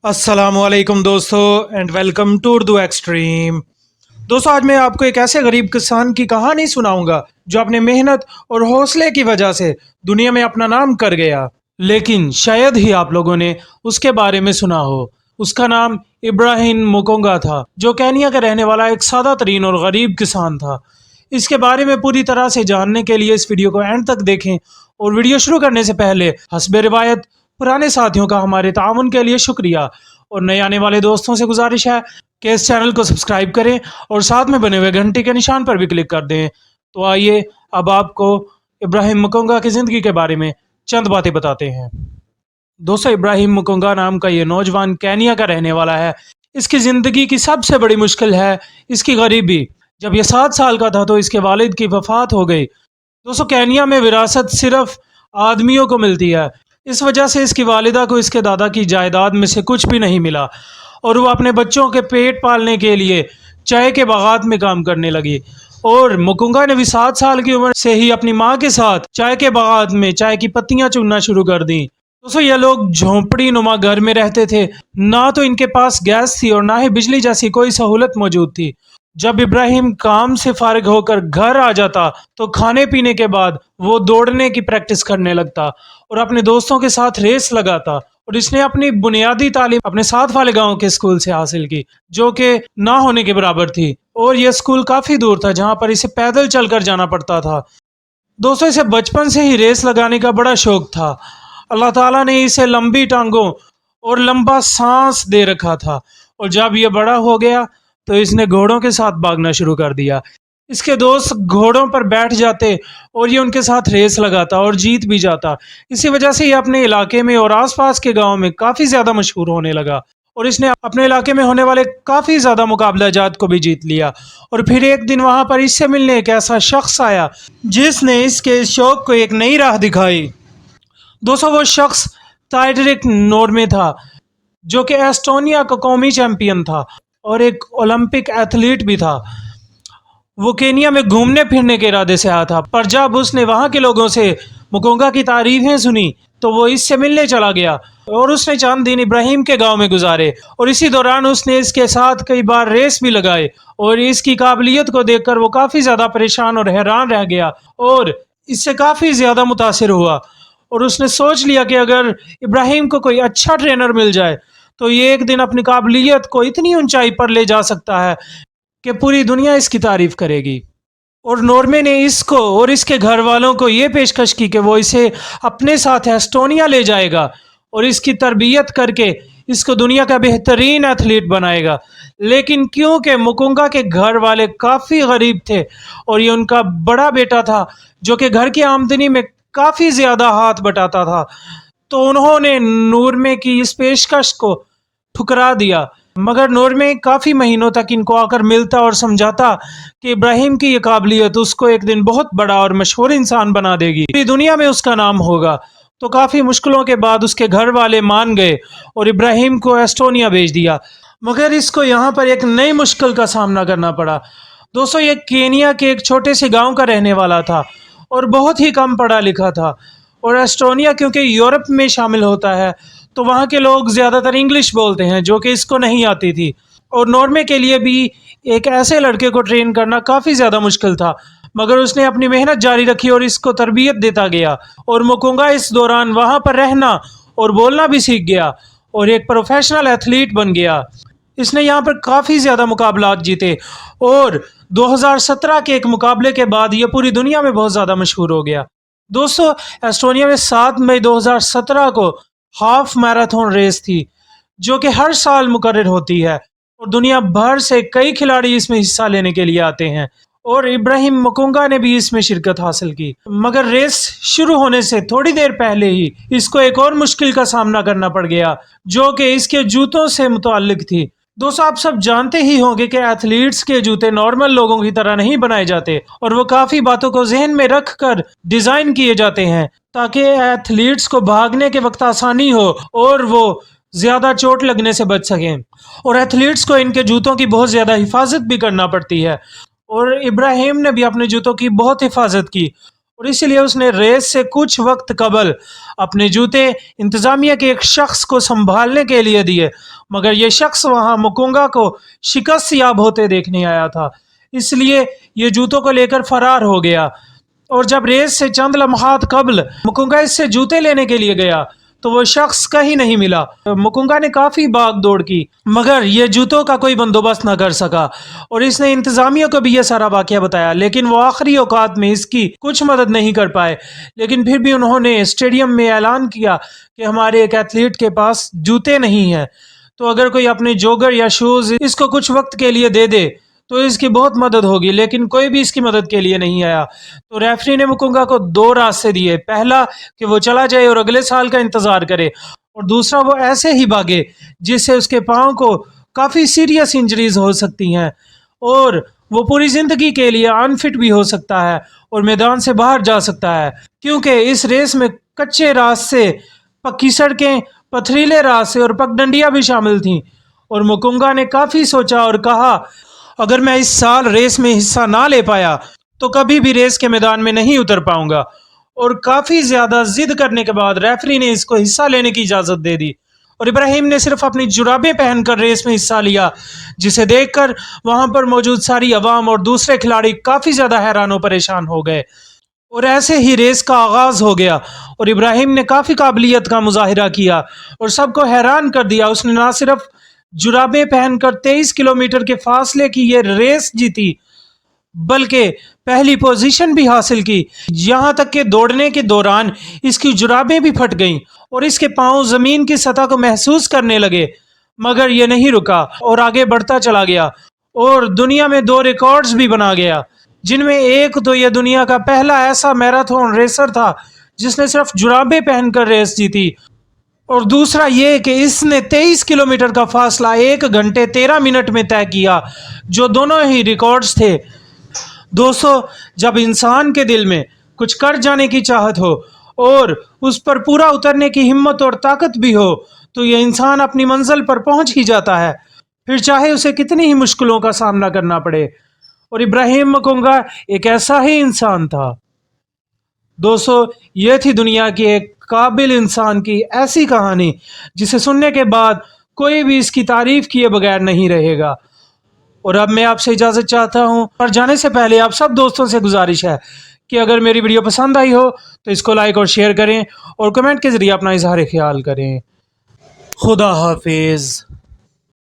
अस्सलाम वालेकुम दोस्तों and welcome to Urdu extreme. दोस्तों, आज मैं आपको एक ऐसे गरीब किसान की कहानी सुनाऊंगा जो अपने मेहनत और हौसले की वजह से दुनिया में अपना नाम कर गया। लेकिन शायद ही आप लोगों ने उसके बारे में सुना हो। उसका नाम इब्राहिम मुकोंगा था, जो केनिया का रहने वाला एक सादा तरीन और गरीब किसान था। इसके बारे में पूरी तरह से जानने के लिए इस वीडियो को एंड तक देखें। और वीडियो शुरू करने से पहले हस्बे रिवायत पुराने साथियों का हमारे ताउन के लिए शुक्रिया, और नए आने वाले दोस्तों से गुजारिश है कि इस चैनल को सब्सक्राइब करें और साथ में बने हुए घंटी के निशान पर भी क्लिक कर दें। तो आइए अब आपको इब्राहिम मुकोंगा की ज़िंदगी के बारे में चंद बातें बताते हैं। दोस्तों, इब्राहिम मुकोंगा नाम का ये नौजवान केनिया का रहने वाला है। इसकी ज़िंदगी की सबसे बड़ी मुश्किल है इसकी गरीबी। जब ये 7 साल का था तो इसके वालिद की वफ़ात हो गई। दोस्तों, केनिया में विरासत सिर्फ आदमियों को मिलती है। इस वजह से इसकी वालिदा को इसके दादा की जायदाद में से कुछ भी नहीं मिला और वो अपने बच्चों के पेट पालने के लिए चाय के बागात में काम करने लगी। और मुकुंगा ने भी 7 साल की उम्र से ही अपनी माँ के साथ चाय के बागात में चाय की पत्तियां चुनना शुरू कर दी। दोस्तों, ये लोग झोंपड़ी नुमा घर में रहते थे। ना तो इनके पास गैस थी और ना ही बिजली जैसी कोई सहूलत मौजूद थी। जब इब्राहिम काम से फारिग होकर घर आ जाता तो खाने पीने के बाद वो दौड़ने की प्रैक्टिस करने लगता और अपने दोस्तों के साथ रेस लगाता। और इसने अपनी बुनियादी तालीम अपने साथ वाले गांव के स्कूल से हासिल की, जो कि ना होने के बराबर थी। और यह स्कूल काफी दूर था, जहां पर इसे पैदल चलकर जाना पड़ता था। दोस्तों, इसे बचपन से ही रेस लगाने का बड़ा शौक था। अल्लाह ताला ने इसे लंबी टांगों और लंबा सांस दे रखा था। और जब यह बड़ा हो गया तो इसने घोड़ों के साथ भागना शुरू कर दिया। इसके दोस्त घोड़ों पर बैठ जाते और ये उनके साथ रेस लगाता और जीत भी जाता। इसी वजह से ये अपने इलाके में और आसपास के गांव में काफ़ी ज़्यादा मशहूर होने लगा। और इसने अपने इलाके में होने वाले काफ़ी ज़्यादा मुकाबला जात को भी जीत लिया। और फिर एक दिन वहाँ पर इससे मिलने एक ऐसा शख्स आया जिसने इसके इस शौक को एक नई राह दिखाई। दोस्तों, वो शख्स टाइडरिक नोर्मे था, जो कि एस्टोनिया का कौमी चैंपियन था और एक ओलंपिक एथलीट भी था। वो केनिया में घूमने फिरने के इरादे से आया था, पर जब उसने वहाँ के लोगों से मुकोंगा की तारीफें सुनी तो वो इससे मिलने चला गया। और उसने चंद दिन इब्राहिम के गांव में गुजारे और इसी दौरान उसने इसके साथ कई बार रेस भी लगाए। और इसकी काबिलियत को देखकर वो काफ़ी ज़्यादा परेशान और हैरान रह गया और इससे काफ़ी ज़्यादा मुतासिर हुआ। और उसने सोच लिया कि अगर इब्राहिम को कोई अच्छा ट्रेनर मिल जाए तो ये एक दिन अपनी काबिलियत को इतनी ऊंचाई पर ले जा सकता है कि पूरी दुनिया इसकी तारीफ करेगी। और नॉर्मे ने इसको और इसके घर वालों को ये पेशकश की कि वो इसे अपने साथ एस्टोनिया ले जाएगा और इसकी तरबियत करके इसको दुनिया का बेहतरीन एथलीट बनाएगा। लेकिन क्योंकि मुकुंगा के घर वाले काफ़ी गरीब थे और ये उनका बड़ा बेटा था, जो कि घर की आमदनी में काफ़ी ज़्यादा हाथ बटाता था, तो उन्होंने नूरमे की इस पेशकश को ठुकरा दिया। मगर नूरमे काफ़ी महीनों तक इनको आकर मिलता और समझाता कि इब्राहिम की ये काबिलियत उसको एक दिन बहुत बड़ा और मशहूर इंसान बना देगी, पूरी दुनिया में उसका नाम होगा। तो काफ़ी मुश्किलों के बाद उसके घर वाले मान गए और इब्राहिम को एस्टोनिया भेज दिया। मगर इसको यहाँ पर एक नई मुश्किल का सामना करना पड़ा। दोस्तों, ये केनिया के एक छोटे से गांव का रहने वाला था और बहुत ही कम पढ़ा लिखा था। और एस्टोनिया क्योंकि यूरोप में शामिल होता है तो वहाँ के लोग ज़्यादातर इंग्लिश बोलते हैं, जो कि इसको नहीं आती थी। और नॉर्मे के लिए भी एक ऐसे लड़के को ट्रेन करना काफ़ी ज़्यादा मुश्किल था। मगर उसने अपनी मेहनत जारी रखी और इसको तरबियत देता गया। और मुकुंगा इस दौरान वहाँ पर रहना और बोलना भी सीख गया और एक प्रोफेशनल एथलीट बन गया। इसने यहाँ पर काफ़ी ज़्यादा मुकाबलात जीते और 2017 के एक मुकाबले के बाद ये पूरी दुनिया में बहुत ज़्यादा मशहूर हो गया। दोस्तों, एस्टोनिया में 7 मई 2017 को हाफ मैराथन रेस थी, जो कि हर साल मुकर्रर होती है और दुनिया भर से कई खिलाड़ी इसमें हिस्सा लेने के लिए आते हैं। और इब्राहिम मुकुंगा ने भी इसमें शिरकत हासिल की। मगर रेस शुरू होने से थोड़ी देर पहले ही इसको एक और मुश्किल का सामना करना पड़ गया, जो कि इसके जूतों से मुताल्लिक थी। दोस्तों, आप सब जानते ही होंगे कि एथलीट्स के जूते नॉर्मल लोगों की तरह नहीं बनाए जाते और वो काफ़ी बातों को जहन में रख कर डिज़ाइन किए जाते हैं ताकि एथलीट्स को भागने के वक्त आसानी हो और वो ज़्यादा चोट लगने से बच सकें। और एथलीट्स को इनके जूतों की बहुत ज़्यादा हिफाजत भी करना पड़ती है। और इब्राहिम ने भी अपने जूतों की बहुत हिफाजत की اور اسی لیے اس نے ریس سے کچھ وقت قبل اپنے جوتے انتظامیہ کے ایک شخص کو سنبھالنے کے لیے دیے، مگر یہ شخص وہاں مکونگا کو شکست یاب ہوتے دیکھنے آیا تھا، اس لیے یہ جوتوں کو لے کر فرار ہو گیا۔ اور جب ریس سے چند لمحات قبل مکونگا اس سے جوتے لینے کے لیے گیا تو وہ شخص کہیں نہیں ملا۔ مکونگا نے کافی بھاگ دوڑ کی مگر یہ جوتوں کا کوئی بندوبست نہ کر سکا، اور اس نے انتظامیہ کو بھی یہ سارا واقعہ بتایا، لیکن وہ آخری اوقات میں اس کی کچھ مدد نہیں کر پائے۔ لیکن پھر بھی انہوں نے اسٹیڈیم میں اعلان کیا کہ ہمارے ایک ایتھلیٹ کے پاس جوتے نہیں ہیں، تو اگر کوئی اپنے جوگر یا شوز اس کو کچھ وقت کے لیے دے دے تو اس کی بہت مدد ہوگی، لیکن کوئی بھی اس کی مدد کے لیے نہیں آیا۔ تو ریفری نے مکونگا کو دو راستے دیے، پہلا کہ وہ چلا جائے اور اگلے سال کا انتظار کرے، اور دوسرا وہ ایسے ہی بھاگے جس سے اس کے پاؤں کو کافی سیریس انجریز ہو سکتی ہیں اور وہ پوری زندگی کے لیے انفٹ بھی ہو سکتا ہے اور میدان سے باہر جا سکتا ہے، کیونکہ اس ریس میں کچے راستے، پکی سڑکیں، پتھریلے راستے اور پگڈنڈیاں بھی شامل تھیں۔ اور مکونگا نے کافی سوچا اور کہا اگر میں اس سال ریس میں حصہ نہ لے پایا تو کبھی بھی ریس کے میدان میں نہیں اتر پاؤں گا، اور کافی زیادہ ضد کرنے کے بعد ریفری نے اس کو حصہ لینے کی اجازت دے دی، اور ابراہیم نے صرف اپنی جرابیں پہن کر ریس میں حصہ لیا، جسے دیکھ کر وہاں پر موجود ساری عوام اور دوسرے کھلاڑی کافی زیادہ حیران و پریشان ہو گئے۔ اور ایسے ہی ریس کا آغاز ہو گیا اور ابراہیم نے کافی قابلیت کا مظاہرہ کیا اور سب کو حیران کر دیا۔ اس نے نہ صرف جرابیں پہن کر 23 کلومیٹر کے فاصلے کی یہ ریس جیتی بلکہ پہلی پوزیشن بھی حاصل کی، یہاں تک کہ دوڑنے کے دوران اس کی جرابیں بھی پھٹ گئیں اور اس کے پاؤں زمین کی سطح کو محسوس کرنے لگے، مگر یہ نہیں رکا اور آگے بڑھتا چلا گیا اور دنیا میں 2 ریکارڈز بھی بنا گیا، جن میں ایک تو یہ دنیا کا پہلا ایسا میراتھن ریسر تھا جس نے صرف جرابیں پہن کر ریس جیتی، اور دوسرا یہ کہ اس نے 23 کلومیٹر کا فاصلہ 1 گھنٹے 13 منٹ میں طے کیا، جو دونوں ہی ریکارڈز تھے۔ دوستو، جب انسان کے دل میں کچھ کر جانے کی چاہت ہو اور اس پر پورا اترنے کی ہمت اور طاقت بھی ہو تو یہ انسان اپنی منزل پر پہنچ ہی جاتا ہے، پھر چاہے اسے کتنی ہی مشکلوں کا سامنا کرنا پڑے، اور ابراہیم مکونگا ایک ایسا ہی انسان تھا۔ دوستو، یہ تھی دنیا کی ایک قابل انسان کی ایسی کہانی جسے سننے کے بعد کوئی بھی اس کی تعریف کیے بغیر نہیں رہے گا۔ اور اب میں آپ سے اجازت چاہتا ہوں، اور جانے سے پہلے آپ سب دوستوں سے گزارش ہے کہ اگر میری ویڈیو پسند آئی ہو تو اس کو لائک اور شیئر کریں اور کمنٹ کے ذریعے اپنا اظہار خیال کریں۔ خدا حافظ۔